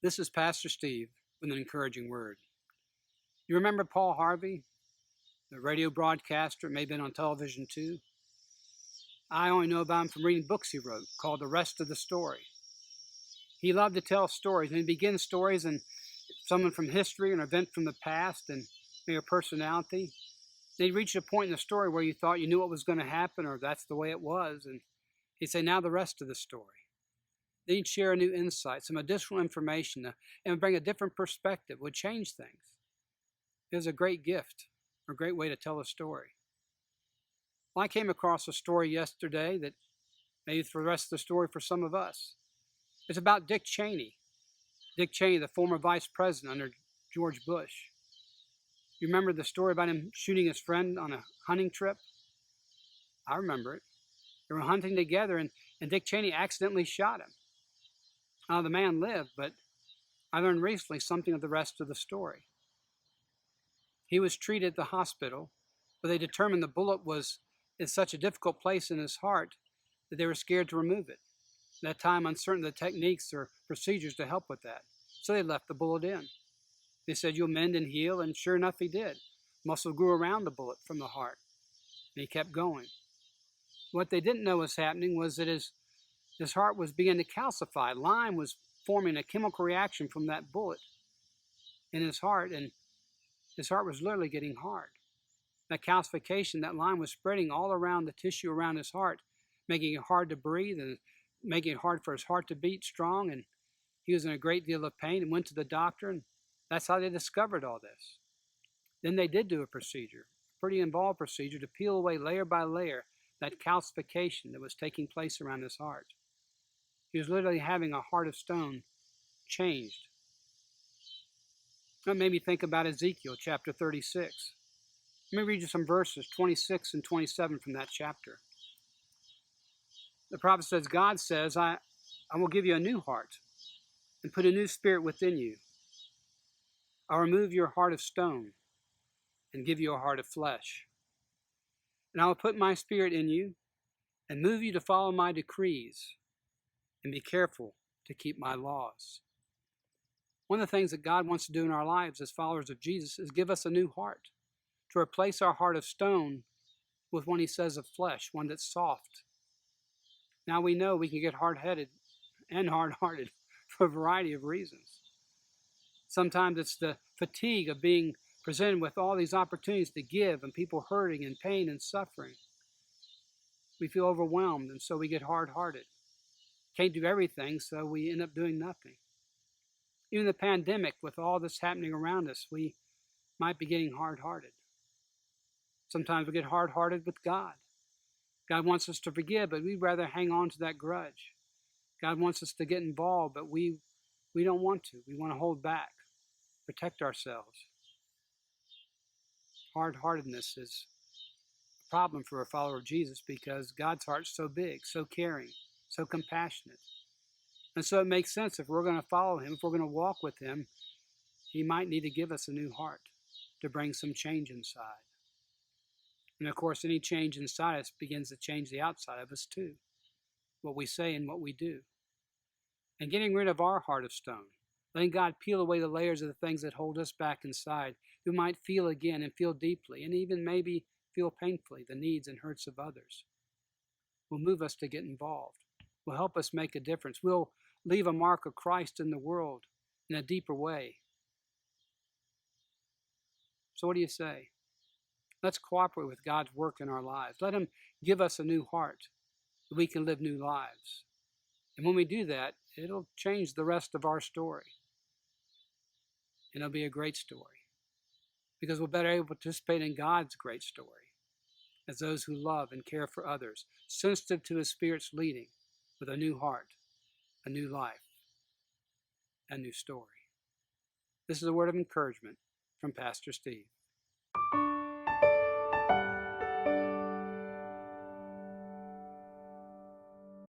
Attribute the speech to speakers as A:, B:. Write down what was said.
A: This is Pastor Steve with an encouraging word. You remember Paul Harvey, the radio broadcaster, may have been on television too? I only know about him from reading books he wrote called The Rest of the Story. He loved to tell stories, and he begins stories and someone from history, an event from the past, and maybe a personality. Then he reached a point in the story where you thought you knew what was going to happen, or that's the way it was, and he'd say, now the rest of the story. Then he'd share a new insight, some additional information, and bring a different perspective, would change things. It was a great gift, or a great way to tell a story. Well, I came across a story yesterday that maybe for the rest of the story for some of us. It's about Dick Cheney. Dick Cheney, the former vice president under George Bush. You remember the story about him shooting his friend on a hunting trip? I remember it. They were hunting together, and Dick Cheney accidentally shot him. Now, the man lived, but I learned recently something of the rest of the story. He was treated at the hospital, but they determined the bullet was in such a difficult place in his heart that they were scared to remove it. At that time, uncertain of the techniques or procedures to help with that. So they left the bullet in. They said, you'll mend and heal, and sure enough, he did. Muscle grew around the bullet from the heart, and he kept going. What they didn't know was happening was that his heart was beginning to calcify. Lime was forming a chemical reaction from that bullet in his heart, and his heart was literally getting hard. That calcification, that lime was spreading all around the tissue around his heart, making it hard to breathe and making it hard for his heart to beat strong, and he was in a great deal of pain and went to the doctor, and that's how they discovered all this. Then they did do a procedure, a pretty involved procedure, to peel away layer by layer that calcification that was taking place around his heart. He was literally having a heart of stone changed. That made me think about Ezekiel chapter 36. Let me read you some verses, 26 and 27 from that chapter. The prophet says, God says, I will give you a new heart and put a new spirit within you. I'll remove your heart of stone and give you a heart of flesh. And I will put my spirit in you and move you to follow my decrees and be careful to keep my laws. One of the things that God wants to do in our lives as followers of Jesus is give us a new heart, to replace our heart of stone with one he says of flesh, one that's soft. Now we know we can get hard-headed and hard-hearted for a variety of reasons. Sometimes it's the fatigue of being presented with all these opportunities to give and people hurting and pain and suffering. We feel overwhelmed, and so we get hard-hearted. Can't do everything, so we end up doing nothing. Even the pandemic, with all this happening around us, we might be getting hard-hearted. Sometimes we get hard-hearted with God. God wants us to forgive, but we'd rather hang on to that grudge. God wants us to get involved, but we don't want to. We want to hold back, protect ourselves. Hard-heartedness is a problem for a follower of Jesus because God's heart's so big, so caring, so compassionate. And so it makes sense if we're going to follow him, if we're going to walk with him, he might need to give us a new heart to bring some change inside. And of course, any change inside us begins to change the outside of us too, what we say and what we do. And getting rid of our heart of stone, letting God peel away the layers of the things that hold us back inside, we might feel again and feel deeply, and even maybe feel painfully the needs and hurts of others. Will move us to get involved, will help us make a difference, will leave a mark of Christ in the world in a deeper way. So what do you say? Let's cooperate with God's work in our lives. Let him give us a new heart that we can live new lives. And when we do that, it'll change the rest of our story. And it'll be a great story because we'll better able to participate in God's great story as those who love and care for others, sensitive to his Spirit's leading, with a new heart, a new life, a new story. This is a word of encouragement from Pastor Steve.